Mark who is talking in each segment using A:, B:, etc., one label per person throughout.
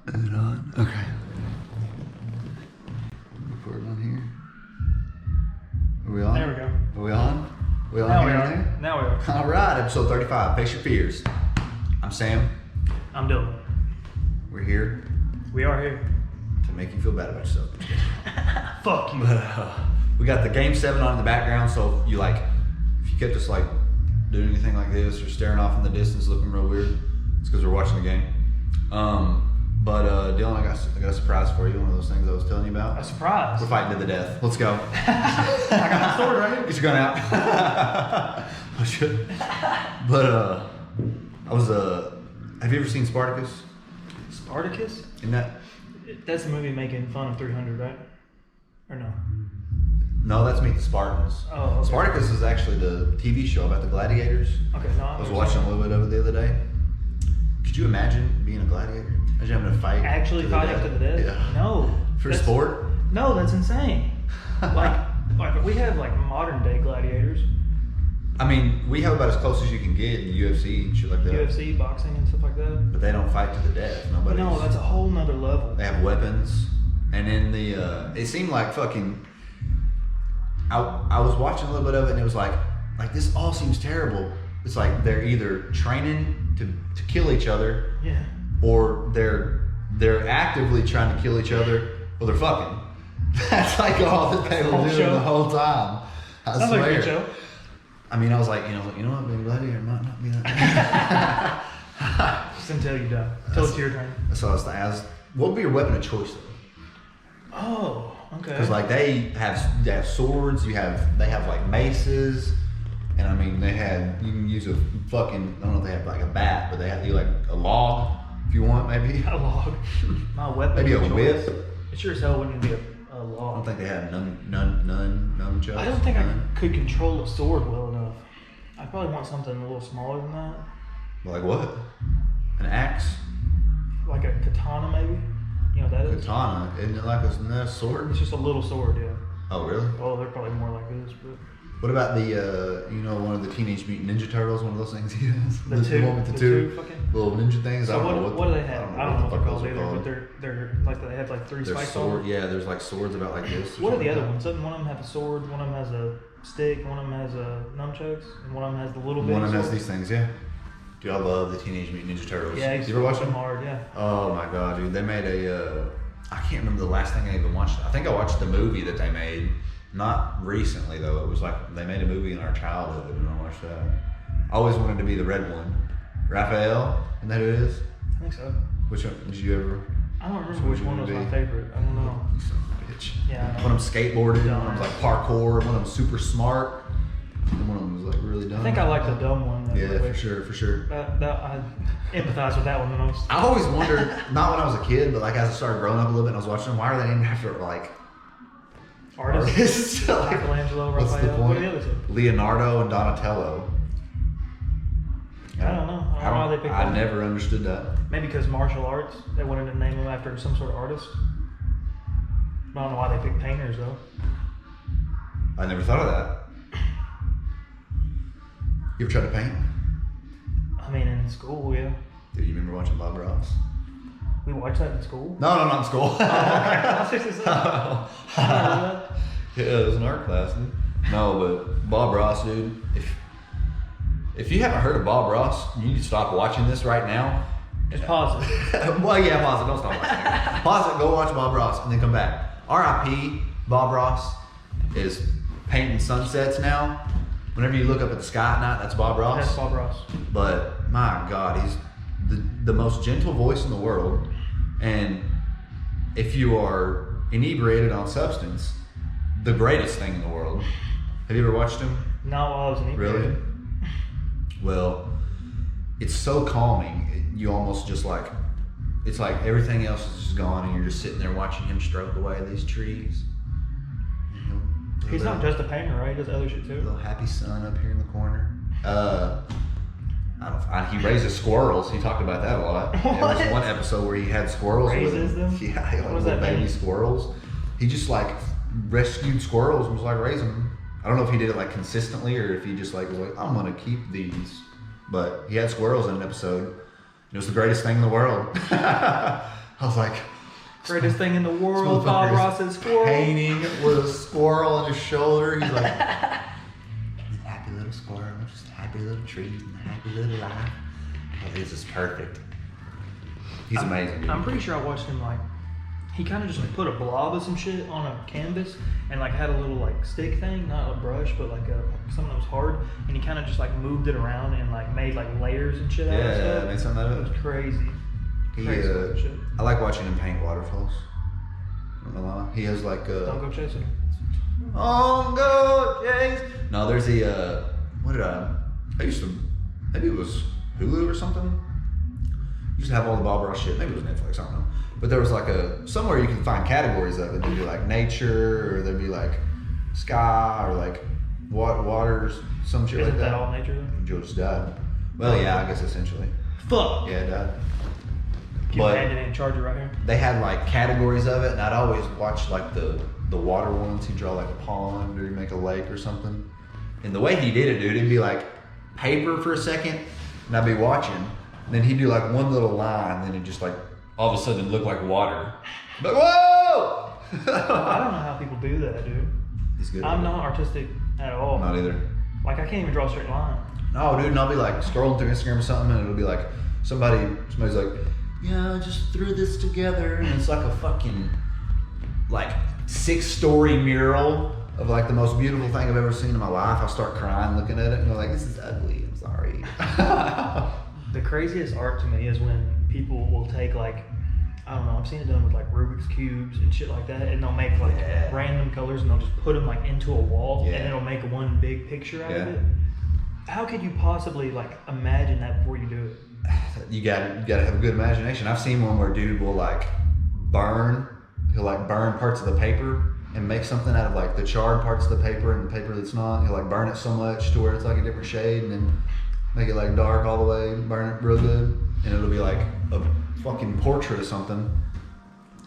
A: Is it on? Okay. Recording on here. Are we on?
B: There we go.
A: Are we on? We on
B: Now we
A: here
B: are.
A: and there?
B: Now we are.
A: All right, episode 35, Face Your Fears. I'm Sam.
B: I'm Dylan.
A: We're here
B: We are here.
A: to make you feel bad about yourself.
B: Fuck you.
A: But we got the Game 7 on in the background, so if you kept us doing anything like this or staring off in the distance looking real weird, it's because we're watching the game. But Dylan, I got a surprise for you, one of those things I was telling you about.
B: A surprise.
A: We're fighting to the death. Let's go.
B: I got my sword right here.
A: Get your gun out. I should. But I was have you ever seen Spartacus?
B: Spartacus?
A: In that?
B: That's the movie making fun of 300, right? Or no?
A: No, that's Meet the Spartans.
B: Oh, okay.
A: Spartacus is actually the TV show about the gladiators.
B: Okay, no.
A: I was watching a little bit of it the other day. Could you imagine being a gladiator? Imagine having to fight.
B: Actually fighting to the death?
A: Yeah.
B: No.
A: For sport?
B: No, that's insane. like we have modern day gladiators.
A: I mean, we have about as close as you can get in the UFC and shit like that.
B: UFC, boxing, and stuff like that.
A: But they don't fight to the death.
B: But no, that's a whole nother level.
A: They have weapons, and then it seemed like fucking. I was watching a little bit of it, and it was like this all seems terrible. It's like they're either training to kill each other,
B: Yeah.
A: or they're actively trying to kill each other, or they're fucking. That's like all that they were
B: Whole
A: doing
B: show?
A: the whole time. I
B: Sounds
A: swear.
B: like a good show.
A: I mean, I was like, you know what, being a gladiator might not be that.
B: Just until you die. Until it's your turn.
A: So I was asked, what would be your weapon of choice though?
B: Oh, okay.
A: Because they have swords, they have maces, and I mean you can use a fucking, I don't know if they have a bat, but they have a log if you want maybe.
B: A log. My weapon.
A: Maybe a
B: of choice.
A: whip.
B: It sure as hell wouldn't be a
A: I
B: log.
A: don't think they have nunchucks.
B: I don't think I could control a sword well enough. I'd probably want something a little smaller than that.
A: Like what? An axe?
B: Like a katana maybe? You know what that is?
A: Katana? Isn't it like a sword?
B: It's just a little sword, yeah.
A: Oh really?
B: Well, they're probably more like this, but...
A: What about the one of the Teenage Mutant Ninja Turtles? One of those things he has.
B: The two?
A: one with the
B: The
A: two
B: two fucking...
A: little ninja things. I
B: So
A: don't know
B: what do they have? I don't know what they're
A: the fuck
B: called
A: those are
B: either, but they're like, they have three
A: There's
B: spikes on
A: sword.
B: them.
A: Yeah, there's swords about like this.
B: What are the other
A: ones?
B: ones? Doesn't one of them have a sword, one of them has a stick, one of them has a nunchucks, and one of them has the little bit
A: One of them has
B: sword?
A: these things, yeah. Dude, I love the Teenage Mutant Ninja Turtles.
B: Yeah,
A: you ever watch them?
B: hard, yeah.
A: Oh my god, dude! They made I can't remember the last thing I even watched. I think I watched the movie that they made. Not recently though. It was they made a movie in our childhood, and I watched that. I always wanted to be the red one. Raphael, isn't that who it is?
B: I think so.
A: Which one did you ever?
B: I don't remember which one was my
A: be?
B: favorite. I don't know.
A: You son of a bitch.
B: Yeah, I know.
A: One of them skateboarded, one of them was parkour, one of them super smart, and one of them was really dumb.
B: I think I like the dumb one.
A: Yeah, for sure.
B: I empathize with that one the most.
A: I always wondered, not when I was a kid, but as I started growing up a little bit and I was watching them, why are they named after
B: Artists.
A: Like,
B: Michelangelo,
A: what's the
B: Raphael.
A: point?
B: What are the other two?
A: Leonardo and Donatello.
B: I don't know. I don't know why they picked
A: I
B: that.
A: never understood that.
B: Maybe because martial arts, they wanted to name them after some sort of artist. I don't know why they picked painters though.
A: I never thought of that. You ever tried to paint?
B: I mean, in school, yeah.
A: Dude, you remember watching Bob Ross?
B: We watched that in school.
A: No, not in school.
B: I was just saying.
A: Yeah, it was an art class, dude. No, but Bob Ross, dude. If you haven't heard of Bob Ross, you need to stop watching this right now.
B: Just pause it.
A: Well, yeah, pause it. Don't stop watching it. Pause it. Go watch Bob Ross, and then come back. R.I.P. Bob Ross is painting sunsets now. Whenever you look up at the sky at night, that's Bob Ross.
B: That's Bob Ross.
A: But my God, he's the most gentle voice in the world. And if you are inebriated on substance, the greatest thing in the world. Have you ever watched him?
B: Not while I was in
A: Really? Well, it's so calming. You almost just it's like everything else is just gone, and you're just sitting there watching him stroke away these trees.
B: He's not just a painter, right? He does other shit too.
A: Little happy sun up here in the corner. He raises squirrels. He talked about that a lot. There was one episode where he had squirrels.
B: Raises them?
A: Yeah, he
B: What does
A: little
B: that
A: baby
B: mean?
A: squirrels. He just rescued squirrels and was raising them. I don't know if he did it consistently or if he just was I'm gonna keep these. But he had squirrels in an episode. It was the greatest thing in the world. I was like,
B: Greatest thing in the
A: this
B: world, Bob
A: motherfucker
B: Ross
A: is
B: is squirrel.
A: painting with a squirrel on his shoulder. He's like, happy little squirrel, just happy little trees and happy little life. Oh, this is perfect. He's amazing. Dude.
B: I'm pretty sure I watched him like, he kind of just like put a blob of some shit on a canvas and like had a little like stick thing, not a brush, but like something that was hard, and he kind of just like moved it around and like made like layers and shit out of
A: Yeah,
B: stuff.
A: made something out of it.
B: Crazy.
A: He,
B: Crazy shit.
A: I like watching him paint waterfalls. I don't know why. He has like
B: Don't go chasing.
A: On go Jays. No, there's the what did I used to, maybe it was Hulu or something. Used to have all the Bob Ross shit. Maybe it was Netflix, I don't know. But there was like somewhere you can find categories of it. There'd be like nature, or there'd be like sky, or like waters, some shit
B: Isn't
A: like
B: that
A: that.
B: all nature though?
A: Joe just died. Well, yeah, I guess essentially.
B: Fuck.
A: Yeah, it died.
B: Keep your
A: But
B: hand in charger right here.
A: they had like categories of it, and I'd always watch like the water ones. He'd draw like a pond, or he'd make a lake or something. And the way he did it, dude, it'd be like paper for a second, and I'd be watching, and then he'd do like one little line, and then it just like all of a sudden look like water. But whoa!
B: I don't know how people do that, dude.
A: He's good.
B: I'm
A: at
B: not artistic at all.
A: it. Not either.
B: Like I can't even draw a straight line.
A: No, dude, and I'll be like scrolling through Instagram or something, and it'll be like somebody's like, yeah, I just threw this together, and it's like a fucking like 6-story mural of like the most beautiful thing I've ever seen in my life. I'll start crying looking at it, and I'm like, this is ugly. I'm sorry.
B: The craziest art to me is when people will take like, I don't know, I've seen it done with like Rubik's cubes and shit like that, and they'll make like random colors and they'll just put them like into a wall,
A: Yeah.
B: and it'll make one big picture out of
A: Yeah.
B: it. How could you possibly like imagine that before you do it?
A: You gotta have a good imagination. I've seen one where dude will like he'll like burn parts of the paper and make something out of like the charred parts of the paper and the paper that's not. He'll like burn it so much to where it's like a different shade, and then make it like dark all the way, burn it real good, and it'll be like a fucking portrait of something.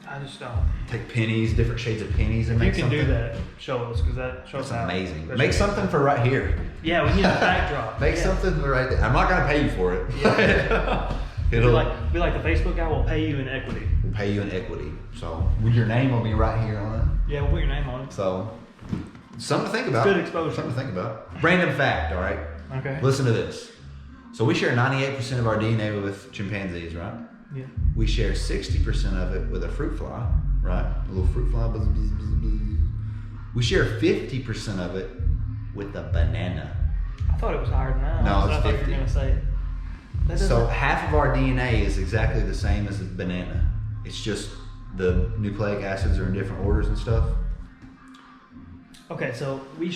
B: I just don't.
A: Take pennies, different shades of pennies, and
B: If you
A: make
B: can
A: something.
B: do that, show us, because that shows
A: That's
B: how.
A: amazing.
B: that's
A: Make
B: amazing.
A: something for right here.
B: Yeah, we need a backdrop.
A: Make
B: Yeah.
A: something for right there. I'm not gonna pay you for it.
B: Yeah. Be
A: It'll
B: like the Facebook guy will pay you in equity.
A: we'll pay you in equity. So your name will be right here on it.
B: Yeah, we'll put your name on it.
A: So something to think about.
B: Good exposure.
A: Something to think about. Random fact, all right?
B: Okay.
A: Listen to this. So we share 98% of our DNA with chimpanzees, right?
B: Yeah.
A: We share 60% of it with a fruit fly, right? A little fruit fly. Buzz, buzz, buzz, buzz. We share 50% of it with a banana.
B: I thought it was higher than that.
A: No,
B: I
A: it's
B: thought you
A: 50.
B: were gonna say. That
A: So
B: doesn't-
A: half of our DNA is exactly the same as a banana. It's just the nucleic acids are in different orders and stuff.
B: Okay, so we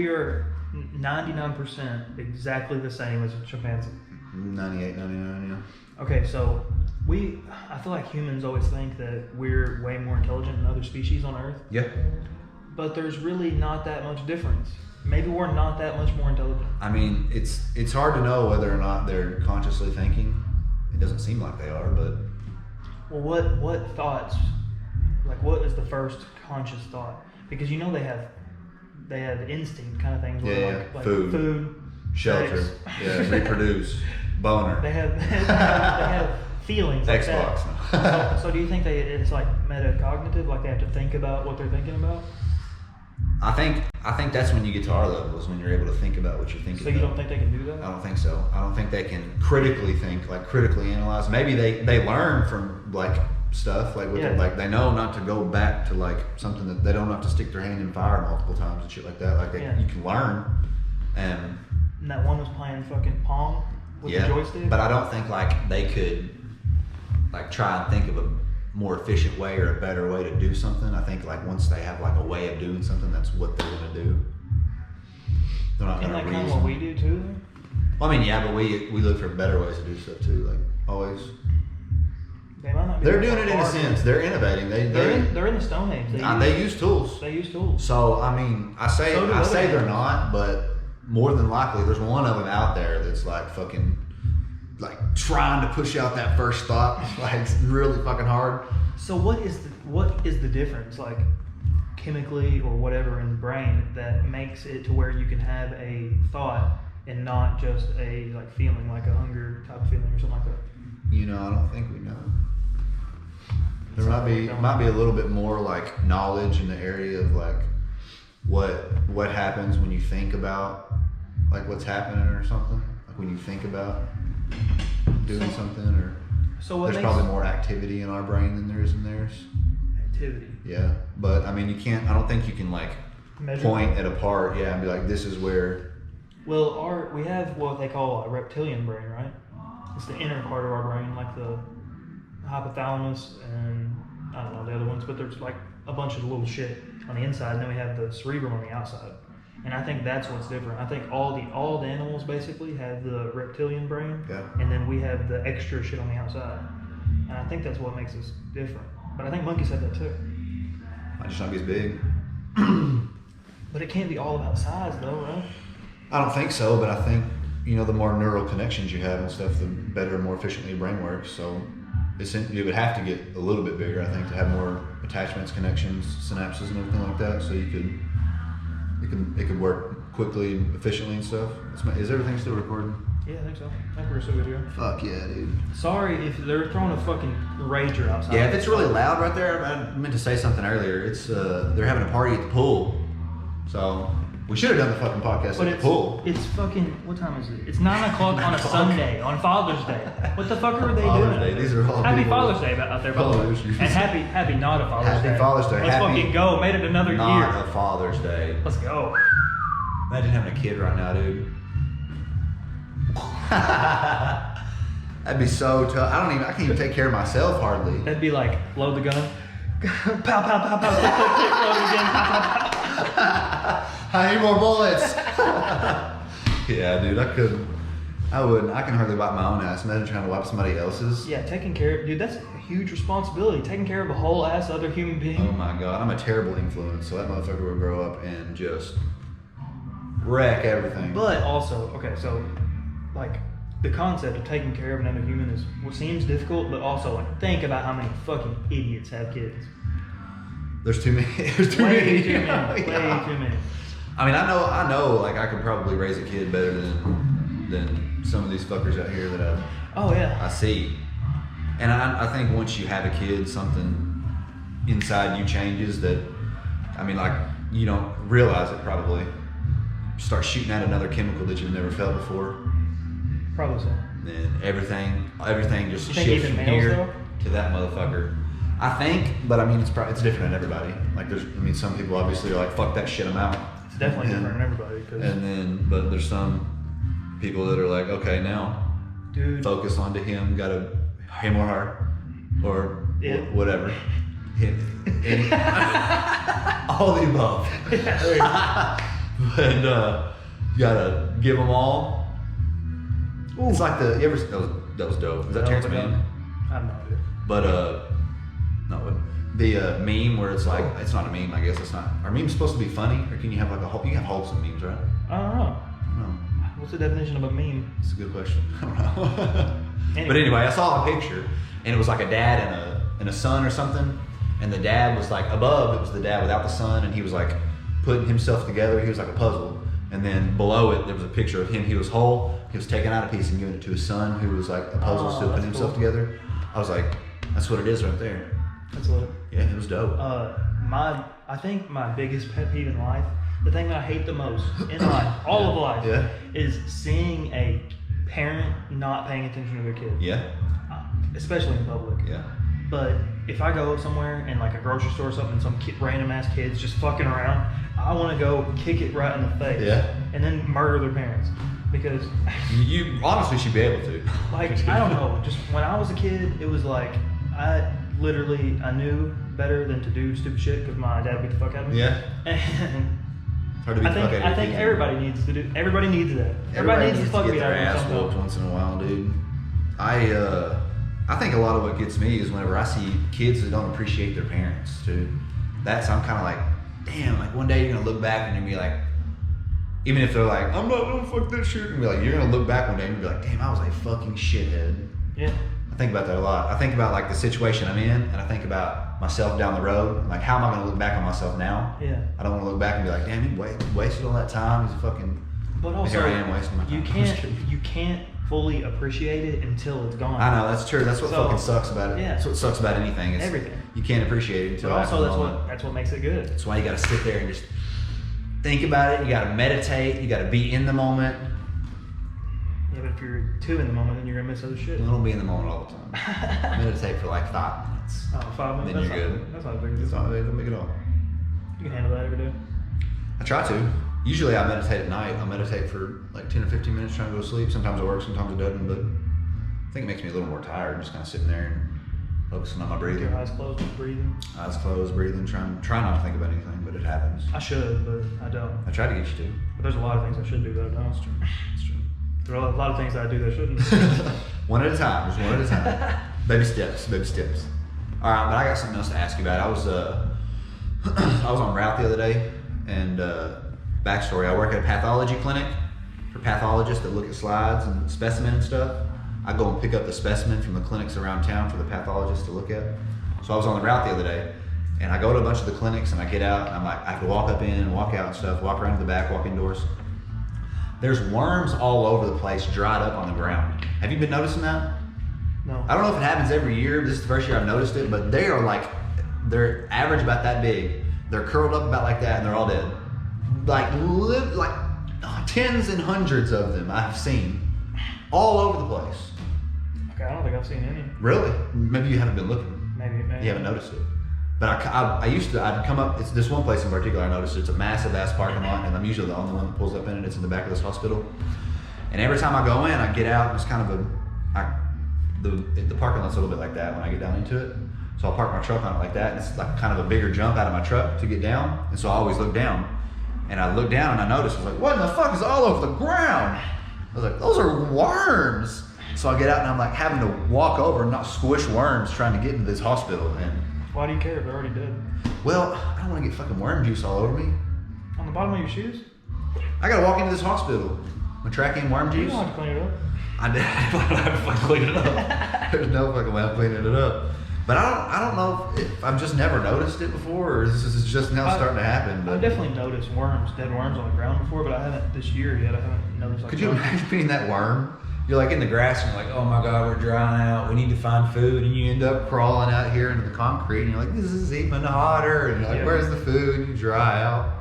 B: are 99% exactly the same as a chimpanzee.
A: 98, 99, yeah.
B: Okay, so I feel like humans always think that we're way more intelligent than other species on Earth,
A: Yeah.
B: but there's really not that much difference. Maybe we're not that much more intelligent.
A: I mean, it's hard to know whether or not they're consciously thinking. It doesn't seem like they are, but
B: Well, what thoughts? Like, what is the first conscious thought? Because you know they have instinct kind of things. Where
A: Yeah,
B: like
A: food. Shelter,
B: sex.
A: yeah, reproduce, boner,
B: They have feelings like
A: Xbox.
B: that. So do you think it's like metacognitive? Like they have to think about what they're thinking about?
A: I think that's when you get to our level, is when you're able to think about what you're thinking
B: So you
A: about.
B: don't think they can do that?
A: I don't think so. I don't think they can critically think, like critically analyze. Maybe they learn from like stuff, like with
B: Yeah.
A: like they know not to go back to like something that they don't have to stick their hand in fire multiple times and shit like that. Like
B: Yeah.
A: you can learn, and
B: And that one was playing fucking Pong with the joystick?
A: but I don't think like they could like try and think of a more efficient way or a better way to do something. I think like once they have like a way of doing something, that's what they're gonna do. They're not
B: Isn't
A: gonna
B: that kind of
A: reason.
B: what we do too? Though?
A: Well, I mean, yeah, but we look for better ways to do stuff too. Like always,
B: They might not be.
A: they're
B: that
A: doing it in a
B: far.
A: sense. They're innovating.
B: They're in the Stone Age.
A: They use tools.
B: They use tools.
A: So I mean, I say
B: So do other
A: they're
B: animals.
A: not, but more than likely, there's one of them out there that's like fucking like trying to push out that first thought, like really fucking hard.
B: So what is the difference, like chemically or whatever in the brain, that makes it to where you can have a thought and not just a like feeling, like a hunger type of feeling or something like that?
A: You know, I don't think we know. might be a little bit more like knowledge in the area of like what happens when you think about like what's happening or something. Like when you think about doing something, or there's probably more activity in our brain than there is in theirs.
B: Activity.
A: Yeah, but I mean, I don't think you can like point at a part, and be like, this is where.
B: Well, we have what they call a reptilian brain, right? It's the inner part of our brain, like the hypothalamus and I don't know the other ones, but there's like a bunch of little shit on the inside, and then we have the cerebrum on the outside. And I think that's what's different. I think all the animals basically have the reptilian brain, and then we have the extra shit on the outside. And I think that's what makes us different. But I think monkeys have that too.
A: Might just not be as big.
B: But it can't be all about size, though, right?
A: I don't think so, but I think the more neural connections you have and stuff, the better and more efficiently your brain works. So it would have to get a little bit bigger, I think, to have more attachments, connections, synapses, and everything like that. So it could work quickly, efficiently, and stuff. Is everything still recording?
B: Yeah, I think so. I think we're still good to go.
A: Fuck yeah, dude.
B: Sorry if they're throwing a fucking rager outside.
A: Yeah, if it's really loud right there, I meant to say something earlier. It's they're having a party at the pool, so we should have done the fucking podcast at the pool.
B: It's fucking, what time is it? It's 9 o'clock on a Sunday, on Father's Day. What the fuck are they
A: Father's
B: doing?
A: Day. These are all
B: Happy
A: people.
B: Father's Day out there, by the way. And happy not a Father's Day.
A: Happy Father's Day.
B: Let's fucking go. Made it another year.
A: Not a Father's Day.
B: Let's go.
A: Imagine having a kid right now, dude. That'd be so tough. I can't even take care of myself hardly.
B: That'd be like, load the gun. Pow, pow, pow, pow, click, click, click, load it again. Pow, pow, pow.
A: I need more bullets. Yeah, dude, I wouldn't. I can hardly wipe my own ass. Imagine trying to wipe somebody else's.
B: Yeah, taking care of, dude, that's a huge responsibility. Taking care of a whole ass other human being.
A: Oh my God, I'm a terrible influence. So that motherfucker would grow up and just wreck everything.
B: But also, okay, so like the concept of taking care of another human is what seems difficult, but also like think about how many fucking idiots have kids.
A: There's too many. There's too
B: Way
A: many.
B: too many. Way too many.
A: I mean, I know, like I could probably raise a kid better than some of these fuckers out here that I see. And I think once you have a kid, something inside you changes that, I mean, like you don't realize it probably. Start shooting out another chemical that you've never felt before.
B: Probably so.
A: Then everything just
B: You think
A: shifts
B: even
A: from
B: males,
A: here
B: though?
A: to that motherfucker. I think, but I mean, it's different in everybody. Like some people obviously are like, fuck that shit, I'm out.
B: It's definitely different in everybody.
A: But there's some people that are like, okay, now,
B: dude,
A: focus onto him, him or her, or
B: it.
A: Whatever. All the above. And you gotta give them all. Ooh. It's like that was dope. Is that Terrence Mann?
B: I have no idea.
A: But no, the meme where it's like, it's not a meme, I guess. It's not. Are memes supposed to be funny, or can you have like you have wholesome memes, right?
B: I don't know. What's the definition of a meme?
A: It's a good question. I don't know. But anyway, I saw a picture, and it was like a dad and a son or something, and the dad was like above. It was the dad without the son, and he was like putting himself together. He was like a puzzle. And then below it, there was a picture of him. He was whole. He was taking out a piece and giving it to his son, who was like a puzzle, still putting himself together. I was like, that's what it is right there.
B: That's lit.
A: Yeah, it was dope.
B: I think my biggest pet peeve in life, the thing that I hate the most in life, all of life, is seeing a parent not paying attention to their kid.
A: Yeah.
B: Especially in public.
A: Yeah.
B: But if I go somewhere in like a grocery store or something and some random ass kids just fucking around, I want to go kick it right in the face.
A: Yeah.
B: And then murder their parents. Because
A: you honestly should be able to.
B: Like, I don't know. Just when I was a kid, it was like I knew better than to do stupid shit because my dad would beat the fuck out of me.
A: Yeah.
B: And
A: hard to beat the fuck out of
B: I think everybody needs to do. Everybody needs that. Everybody needs to fuck
A: get their ass whooped once in a while, dude. I think a lot of what gets me is whenever I see kids that don't appreciate their parents, dude. I'm kind of like, damn, like one day you're gonna look back and you're gonna be like, even if they're like, I'm not gonna fuck that shit, and be like, you're gonna look back one day and be like, damn, I was a fucking shithead.
B: Yeah.
A: I think about that a lot. I think about like the situation I'm in, and I think about myself down the road. Like, how am I gonna look back on myself now?
B: Yeah.
A: I don't want to look back and be like, damn, he wasted all that time. He's a fucking.
B: But also,
A: here I am wasting my time.
B: you can't fully appreciate it until it's gone.
A: I know, that's true. That's what
B: So,
A: fucking sucks about it.
B: yeah.
A: That's what sucks about anything. Is
B: Everything.
A: You can't appreciate it until
B: But
A: after
B: also,
A: the moment.
B: that's what makes it good.
A: That's why you gotta sit there and just think about it. You gotta meditate. You gotta be in the moment.
B: Yeah, but if you're too in the moment, then you're gonna miss other shit.
A: Don't be in the moment all the time. Meditate for like 5 minutes.
B: Oh, 5 minutes.
A: Then
B: That's
A: you're
B: not,
A: good.
B: That's not a big deal.
A: It's not don't make it all.
B: You can handle that every day.
A: I try to. Usually I meditate at night. I'll meditate for like 10 or 15 minutes trying to go to sleep. Sometimes it works, sometimes it doesn't, but I think it makes me a little more tired just kind of sitting there and focusing on my breathing.
B: Your eyes closed, just breathing.
A: Eyes closed, breathing, try not to think about anything, but it happens.
B: I should, but I don't.
A: I try to get you to.
B: But there's a lot of things I should do that I don't.
A: It's true.
B: There are a lot of things that I do that I shouldn't.
A: One at a time, just one at a time. Baby steps, baby steps. All right, but I got something else to ask you about. I was on route the other day, and backstory, I work at a pathology clinic for pathologists that look at slides and specimen and stuff. I go and pick up the specimen from the clinics around town for the pathologists to look at. So I was on the route the other day, and I go to a bunch of the clinics, and I get out, and I'm like, I have to walk up in and walk out and stuff, walk around to the back, walk indoors. There's worms all over the place, dried up on the ground. Have you been noticing that?
B: No.
A: I don't know if it happens every year. This is the first year I've noticed it, but they're they're average about that big. They're curled up about like that, and they're all dead. Like tens and hundreds of them I've seen all over the place.
B: Okay, I don't think I've seen any.
A: Really? Maybe you haven't been looking.
B: Maybe.
A: You haven't noticed it. But I'd come up, it's this one place in particular I noticed. It's a massive ass parking lot, and I'm usually the only one that pulls up in it. It's in the back of this hospital. And every time I go in, I get out, and it's kind of the parking lot's a little bit like that when I get down into it. So I'll park my truck on it like that, and it's like kind of a bigger jump out of my truck to get down. And so I always look down. And I look down and I notice, I was like, what in the fuck is all over the ground? I was like, those are worms. So I get out and I'm like having to walk over and not squish worms trying to get into this hospital. And
B: Why do you care if they're already dead?
A: well, I don't want to get fucking worm juice all over me.
B: On the bottom of your shoes?
A: I gotta walk into this hospital with tracking worm
B: You
A: juice.
B: don't have to clean it up.
A: I don't have to fucking clean it up. There's no fucking way I'm cleaning it up. But I don't know if I've just never noticed it before, or is this just now starting to happen. But
B: I've definitely noticed dead worms on the ground before, but I haven't this year yet. I haven't noticed. Like
A: could you
B: worms.
A: imagine being that worm? You're like in the grass and you're like, oh my God, we're drying out. We need to find food. And you end up crawling out here into the concrete and you're like, this is even hotter. And you're like,
B: Yeah.
A: where's the food? And you dry out.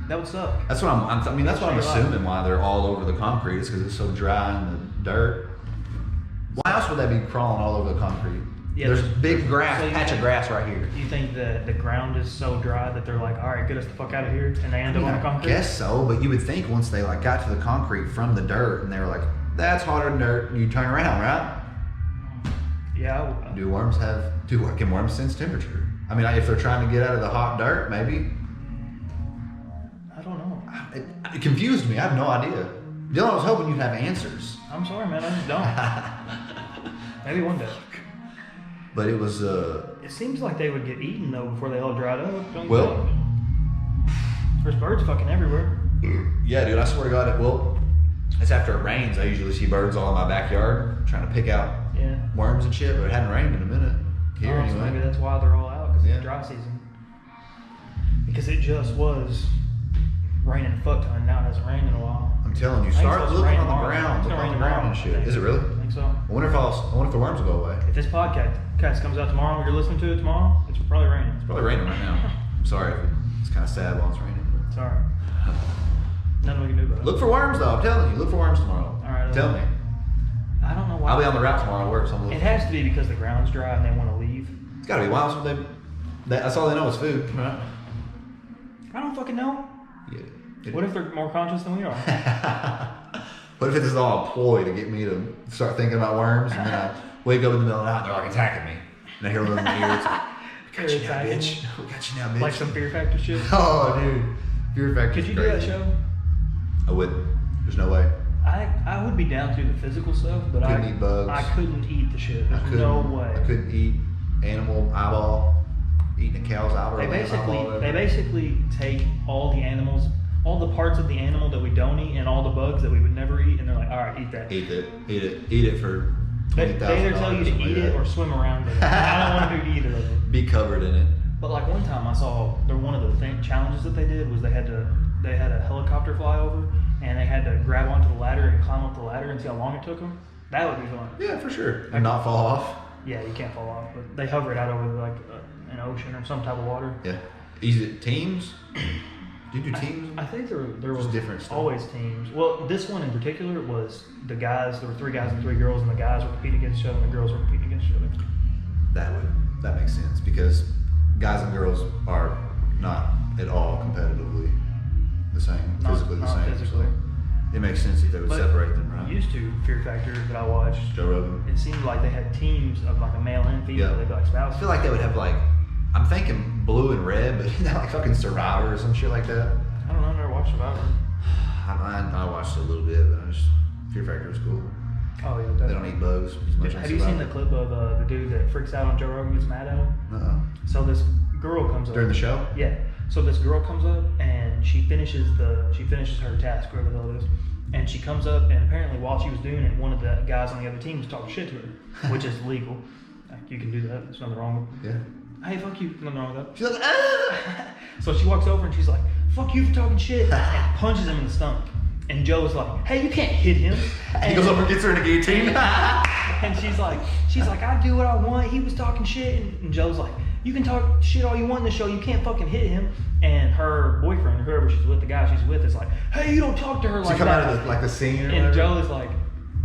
B: That would suck.
A: That's what that's what I'm assuming why they're all over the concrete is because it's so dry in the dirt. Why else would they be crawling all over the concrete?
B: Yeah,
A: There's big grass,
B: so you
A: patch of
B: think-
A: grass right here.
B: Do you think that the ground is so dry that they're like, all right, get us the fuck out of here, and they end up on the
A: I
B: concrete?
A: guess so, but you would think once they like got to the concrete from the dirt and they were like, that's hotter than dirt, you turn around, right?
B: Yeah.
A: Can worms sense temperature? I mean, if they're trying to get out of the hot dirt, maybe.
B: I don't know.
A: It confused me. I have no idea. Dylan, I was hoping you'd have answers.
B: I'm sorry, man. I just don't. Maybe one day.
A: But it was,
B: It seems like they would get eaten though before they all dried up. Don't you
A: Well-
B: think? There's birds fucking everywhere.
A: yeah, dude, I swear to God, it's after it rains. I usually see birds all in my backyard trying to pick out
B: Yeah.
A: worms and shit, but it hadn't rained in a minute. Here,
B: Oh, so maybe
A: anyway.
B: that's why they're all out, because
A: Yeah.
B: it's dry season. Because it just was raining a fuck ton, now it hasn't rained in a while.
A: I'm telling you,
B: I think
A: start
B: it's supposed to
A: looking
B: rain
A: on the
B: tomorrow.
A: ground.
B: It's
A: Look
B: gonna
A: on the
B: rain
A: ground
B: tomorrow,
A: and
B: I
A: shit.
B: think.
A: Is it really?
B: I think so.
A: I wonder if the worms will go away.
B: If this podcast comes out tomorrow, and you're listening to it tomorrow, it's probably raining.
A: It's probably raining right now. I'm sorry. It's kind of sad while it's raining.
B: Sorry. Nothing we can do about it.
A: Look for worms, though. I'm telling you. Look for worms tomorrow.
B: All right,
A: Tell me.
B: I don't know why.
A: I'll be on the route tomorrow to work, so I'm
B: It
A: looking.
B: has to be because the ground's dry and they want to leave.
A: It's got to be. Why else would that's all they know is food, right?
B: I don't fucking know.
A: Yeah.
B: What if they're more conscious than we are?
A: What if this is all a ploy to get me to start thinking about worms, and then I wake up in the middle of the night and they're like attacking me, and I hear them in my ear. It's like, we got you now,
B: Attacking
A: bitch.
B: you.
A: We got you now, bitch.
B: Like some Fear Factor shit?
A: Oh, dude. Fear Factor's
B: Could you do that
A: crazy.
B: show?
A: I wouldn't. There's no way.
B: I would be down to do the physical stuff, but
A: Couldn't eat bugs.
B: I couldn't eat the shit.
A: I
B: There's
A: couldn't,
B: no way.
A: I couldn't eat animal eyeball, eating a cow's eyeball.
B: They
A: eyeball.
B: basically take all the animals, all the parts of the animal that we don't eat, and all the bugs that we would never eat, and they're like, all right, eat that.
A: Eat it for
B: They
A: $20,000.
B: either tell you to eat it or swim around in it. I don't want to do either of it.
A: be covered in it.
B: But like one time I saw, one of the challenges that they did was they had a helicopter fly over, and they had to grab onto the ladder and climb up the ladder and see how long it took them. That would be fun.
A: Yeah, for sure. And not fall off.
B: Yeah, you can't fall off, but they hover it out over like an ocean or some type of water.
A: Yeah. Is it teams? Do you do teams?
B: I think there was
A: different stuff.
B: always teams. Well, this one in particular was the guys. There were 3 guys and 3 girls, and the guys were competing against each other, and the girls were competing against each other.
A: That makes sense because guys and girls are not at all competitively the same, physically the
B: Not
A: same.
B: physically.
A: So it makes sense if they would
B: But
A: separate them, right?
B: Used to Fear Factor that I watched.
A: Joe Rogan.
B: It seemed like they had teams of like a male and female.
A: Yeah.
B: They'd be like spouses.
A: I feel like they would have like, I'm thinking blue and red, but not like fucking Survivor or some shit like that.
B: I don't know. I never watched Survivor.
A: I watched it a little bit, but Fear Factor was cool.
B: Oh yeah,
A: They
B: definitely.
A: don't eat bugs as much as
B: Have you seen the
A: Survivor.
B: clip of the dude that freaks out on Joe Rogan gets mad at him?
A: Uh-uh.
B: So this girl comes up
A: During the show?
B: Yeah. So this girl comes up and she finishes her task, whatever the hell it is, and she comes up and apparently while she was doing it, one of the guys on the other team was talking shit to her, which is legal. Like, you can do that. There's nothing wrong with it.
A: Yeah.
B: Hey, fuck you. Nothing wrong with that.
A: She's like, ah!
B: So she walks over and she's like, "Fuck you for talking shit," and punches him in the stomach. And Joe's like, "Hey, you can't hit him." And
A: He goes over and gets her in a guillotine.
B: and she's like, "I do what I want. He was talking shit." And Joe's like, "You can talk shit all you want in the show. You can't fucking hit him." And her boyfriend, or whoever she's with, the guy she's with, is like, "Hey, you don't talk to her
A: She
B: like
A: come
B: that."
A: out of the scene or
B: and
A: whatever.
B: Joe is like,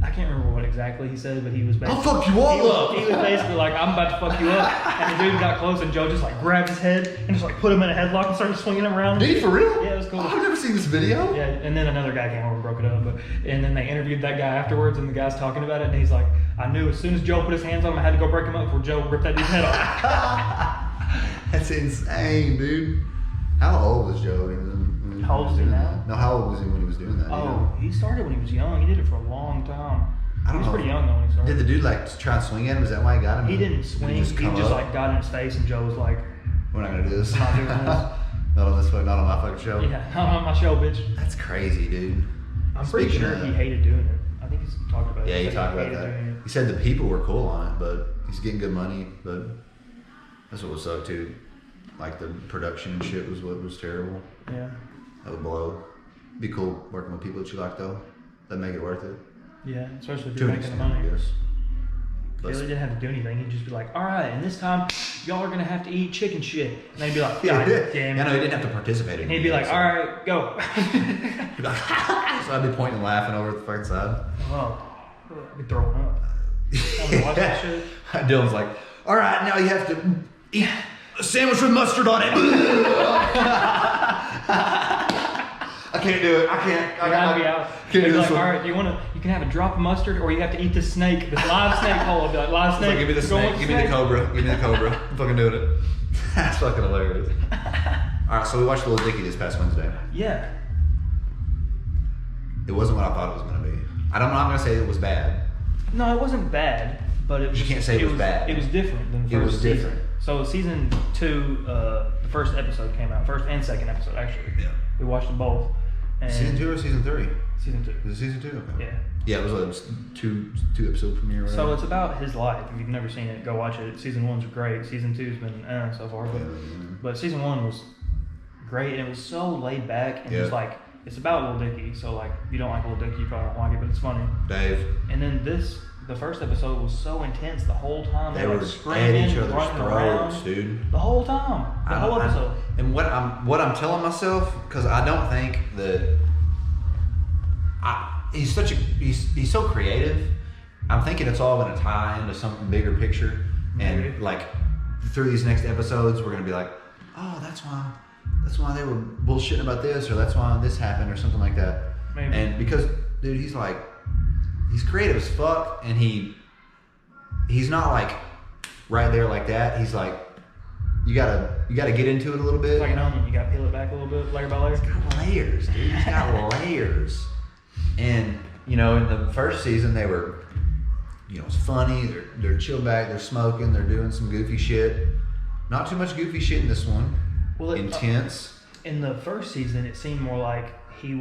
B: I can't remember what exactly he said, but he was basically,
A: I'll fuck you all up.
B: He was basically like, "I'm about to fuck you up." And the dude got close, and Joe just like grabbed his head and just like put him in a headlock and started swinging him around.
A: Dude, for real?
B: Yeah, it was cool.
A: Oh, I've never seen this video.
B: Yeah, and then another guy came over and broke it up. And then they interviewed that guy afterwards, and the guy's talking about it, and he's like, "I knew as soon as Joe put his hands on him, I had to go break him up before Joe ripped that dude's head off."
A: That's insane, dude. How old was Joe?
B: How old is he now?
A: No, how old was he when he was doing that? you know?
B: Oh, he started when he was young. He did it for a long time.
A: I don't
B: He was
A: know.
B: pretty young though when he started.
A: Did the dude like try and swing at him? Is that why he got him?
B: He didn't swing. He
A: come
B: just
A: up?
B: like got in his face, and Joe was like,
A: We're not gonna do this.
B: I'm not doing this.
A: Not on this. Not on my fucking show.
B: "Yeah, not on my show, bitch."
A: That's crazy, dude.
B: I'm pretty
A: Speaking
B: sure
A: of-
B: he hated doing it. I think he's talked about it.
A: Yeah, he
B: said
A: talked about
B: hated
A: that.
B: doing it.
A: He said the people were cool on it, but he's getting good money. But that's what was sucked too. Like the production and shit was what was terrible.
B: Yeah.
A: That would blow. Be cool working with people that you like though. That'd make it worth it.
B: Yeah, especially if
A: To
B: you're
A: an
B: making the
A: extent,
B: money.
A: I guess.
B: He
A: But
B: really didn't have to do anything. He'd just be like, "All right, and this time, y'all are gonna have to eat chicken shit." And they'd be like, "God damn
A: Yeah,
B: it."
A: no, he didn't have to participate in
B: And he'd
A: it.
B: be like,
A: so-
B: "All right, go."
A: He'd be like, so I'd be pointing and laughing over at the fucking side.
B: Oh, I'd be throwing up. I'm gonna watch that shit.
A: Dylan's like, all right, now you have to eat a sandwich with mustard on it. I can't do it. I can't.
B: I'd be out.
A: Can't
B: They'd
A: do
B: be
A: this
B: like,
A: one.
B: "All right, you can have a drop of mustard, or you have to eat this snake, this live snake whole." I'd be like, "Live
A: It's
B: snake."
A: like, give me the
B: Go with
A: snake. Give me the cobra. Give me the cobra. I'm fucking doing it. That's fucking hilarious. All right, so we watched Little Dicky this past Wednesday.
B: Yeah.
A: It wasn't what I thought it was going to be. I'm not going to say it was bad.
B: No, it wasn't bad, but it was.
A: You can't say it was bad.
B: It was different than the
A: It
B: first
A: was
B: season.
A: different.
B: So season 2, the first episode came out, first and second episode actually.
A: Yeah.
B: We watched them both. And
A: Season 2 or season 3?
B: Season 2.
A: Was it season 2? Okay.
B: Yeah.
A: Yeah, it was a two episode premiere. Or
B: So
A: whatever.
B: it's about his life. If you've never seen it, go watch it. Season 1's great. Season 2's been so far, but season 1 was great, and it was so laid back and just like it's about Lil Dicky. So like, if you don't like Lil Dicky, you probably don't like it, but it's funny.
A: Dave.
B: And then the first episode was so intense the whole time.
A: They
B: were
A: were
B: like
A: at
B: screaming,
A: each other's
B: running
A: throats,
B: around,
A: dude.
B: the whole time, the whole episode.
A: And what I'm telling myself, because I don't think that he's so creative. I'm thinking it's all going to tie into something bigger picture, and
B: Maybe.
A: like through these next episodes, we're going to be like, oh, that's why they were bullshitting about this, or that's why this happened, or something like that.
B: Maybe.
A: And because, dude, he's creative as fuck, and he's not like right there like that. He's like, you gotta get into it a little bit.
B: It's like an onion. You got to peel it back a little bit, layer by layer.
A: He's got layers, dude. He's got layers. And in the first season, they were, it's funny. They're chilled back. They're smoking. They're doing some goofy shit. Not too much goofy shit in this one.
B: Well,
A: Intense.
B: In the first season, it seemed more like it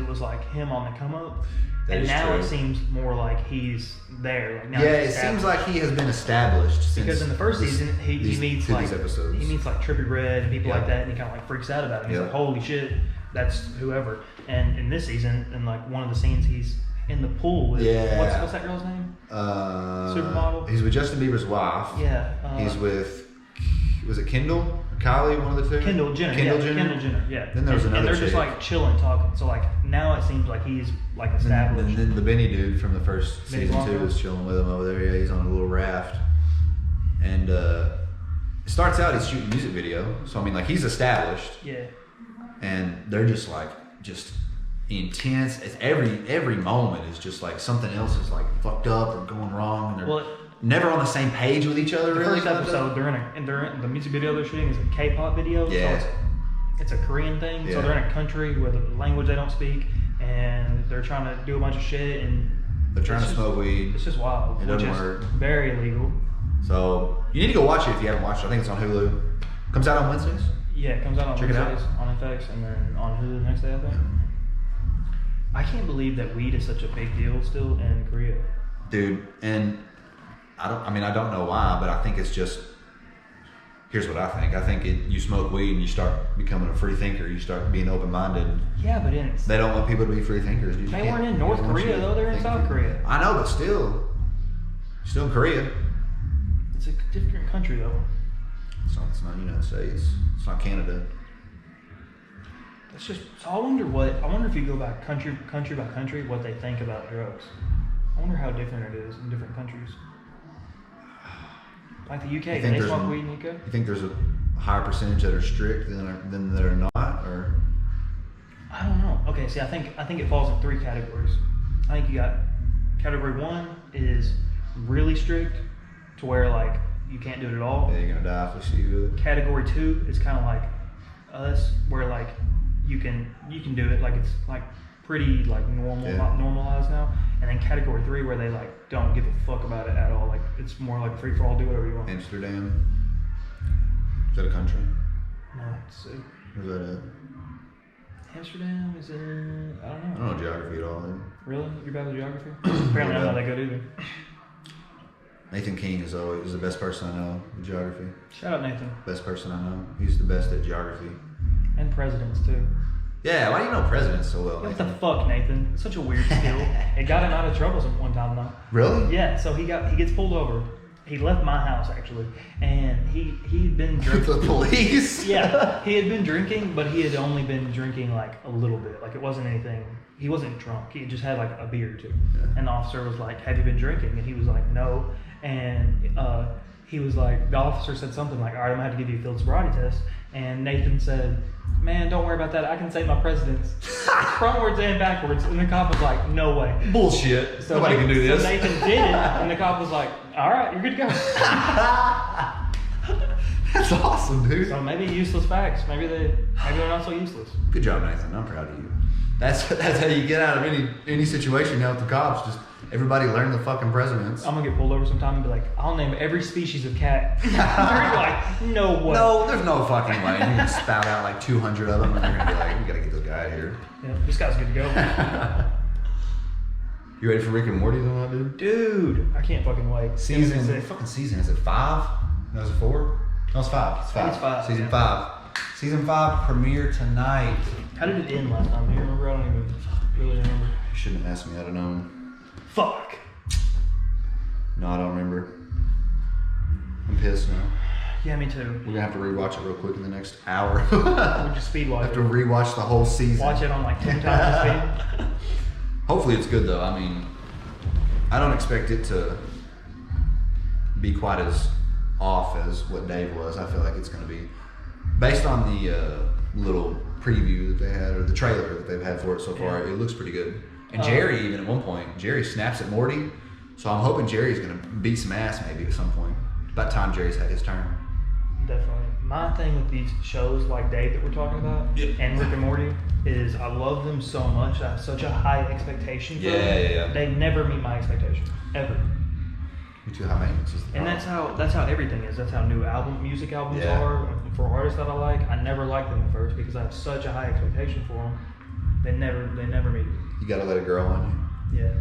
B: was like him on the come up.
A: That
B: And
A: is
B: now
A: true.
B: it seems more like he's there. Like now
A: Yeah,
B: he's
A: it seems
B: established.
A: like he has been established since.
B: Because in the first
A: this-
B: season, he
A: these-
B: meets
A: through
B: like
A: these episodes.
B: Trippie Redd and people
A: Yeah.
B: like that, and he kind of like freaks out about it. He's
A: Yeah.
B: like, "Holy shit!" that's whoever. And in this season, in like one of the scenes, he's in the pool with what's that girl's name? Supermodel.
A: He's with Justin Bieber's wife.
B: Yeah.
A: He's with, was it Kendall or Kylie? One of the two.
B: Kendall Jenner.
A: Kendall Jenner.
B: Yeah.
A: Then there was another
B: and they're
A: chick.
B: just like chilling, talking. So like now it seems like he's like established.
A: And then the Benny dude from the first
B: Benny
A: season
B: Blanco?
A: 2 is chilling with him over there. Yeah, he's on a little raft. And it starts out he's shooting a music video. So I mean, like he's established.
B: Yeah.
A: And they're just like intense. It's every moment is just like something else is like fucked up or going wrong, and they're never on the same page with each other.
B: The
A: really,
B: first episode, they're in the music video they're shooting is a K-pop video.
A: Yeah.
B: So it's a Korean thing.
A: Yeah.
B: So they're in a country with a language they don't speak, and they're trying to do a bunch of shit, and
A: They're trying to smoke weed.
B: it's just wild.
A: It doesn't
B: which is
A: work.
B: very illegal.
A: So you need to go watch it if you haven't watched it. I think it's on Hulu. Comes out on Wednesdays.
B: Yeah, it comes out on
A: Check it out.
B: Wednesdays on FX, and then on Hulu the next day, I think. I can't believe that weed is such a big deal still in Korea.
A: Dude, and I don't know why, but I think it's just, here's what I think. I think you smoke weed and you start becoming a free thinker. You start being open-minded.
B: Yeah, but
A: They don't want people to be free thinkers. Dude.
B: they weren't in North Korea though. They're in South Korea.
A: I know, but still in Korea.
B: It's a different country though.
A: It's not the United States. It's not Canada.
B: It's just. So I wonder if you go back country by country, what they think about drugs. I wonder how different it is in different countries. Like the UK, do they smoke weed in the UK?
A: You think there's a higher percentage that are strict than that are not, or?
B: I don't know. Okay, see, I think it falls in 3 categories. I think you got category 1 is really strict, to where like you can't do it at all.
A: Yeah, you're gonna die if you do it.
B: Category 2 is kind of like us, where like you can do it, like it's like pretty like normal,
A: Yeah.
B: not normalized now. And then category 3 where they like don't give a fuck about it at all. Like it's more like free for all, do whatever you want.
A: Amsterdam. Is that a country?
B: No, it's
A: Where's that at?
B: Amsterdam is in, I don't
A: I
B: know.
A: don't know geography at all. Dude.
B: Really? You're bad with geography? Apparently I'm not that good either.
A: Nathan King is the best person I know with geography.
B: Shout out Nathan.
A: Best person I know. He's the best at geography.
B: And presidents too.
A: Yeah, why do you know presidents so well,
B: What the
A: Nathan?
B: fuck, Nathan? It's such a weird skill. It got him out of trouble one time though.
A: Really?
B: Yeah, so he gets pulled over. He left my house actually, and he'd been drinking.
A: The police?
B: Yeah, he had been drinking, but he had only been drinking like a little bit. Like it wasn't anything. He wasn't drunk. He just had like a beer or two.
A: Yeah.
B: And the officer was like, "Have you been drinking?" And he was like, "No." And he was like, the officer said something like, "All right, I'm gonna have to give you a field sobriety test." And Nathan said, "Man, don't worry about that. I can say my presidents frontwards and backwards." And the cop was like, "No way."
A: Bullshit.
B: So
A: Nobody can do this.
B: So Nathan did it, and the cop was like, "All right, you're good to go."
A: That's awesome, dude.
B: So maybe useless facts. Maybe they're not so useless.
A: Good job, Nathan. I'm proud of you. That's how you get out of any situation now with the cops. Just everybody learn the fucking presidents.
B: I'm gonna get pulled over sometime and be like, "I'll name every species of cat." They're like, "No way."
A: No, there's no fucking way. You're gonna spout out like 200 of them, and they're gonna be like, "We gotta get this guy out of here."
B: Yeah, this guy's good to go.
A: You ready for Rick and Morty though, dude?
B: Dude, I can't fucking wait.
A: Season,
B: Six.
A: fucking season. Is it 5? No, is it 4? No, it's 5. It's 5.
B: It's 5,
A: Season
B: yeah.
A: 5. Season 5 premiere tonight.
B: How did it end last time? Do you remember? I don't even really remember.
A: You shouldn't have asked me. I'd have known.
B: Fuck.
A: No, I don't remember. I'm pissed now.
B: Yeah, me too.
A: We're gonna have to rewatch it real quick in the next hour.
B: We just speed watch
A: have
B: it.
A: to rewatch the whole season.
B: Watch it on like 10 times the speed.
A: Hopefully it's good though. I mean, I don't expect it to be quite as off as what Dave was. I feel like it's going to be based on the little preview that they had, or the trailer that they've had for it so far.
B: Yeah.
A: It looks pretty good. And Jerry, even at one point, Jerry snaps at Morty. So I'm hoping Jerry's going to beat some ass maybe at some point. About time Jerry's had his turn.
B: Definitely. My thing with these shows like Dave that we're talking about and Rick and Morty is I love them so much. I have such a high expectation for them.
A: Yeah.
B: They never meet my expectation. Ever.
A: You're too high maintenance. Is the
B: And
A: problem.
B: that's how everything is. That's how music albums
A: Yeah.
B: are. For artists that I like, I never liked them at first because I have such a high expectation for them. They never meet me.
A: You got to let it grow on you.
B: Yeah.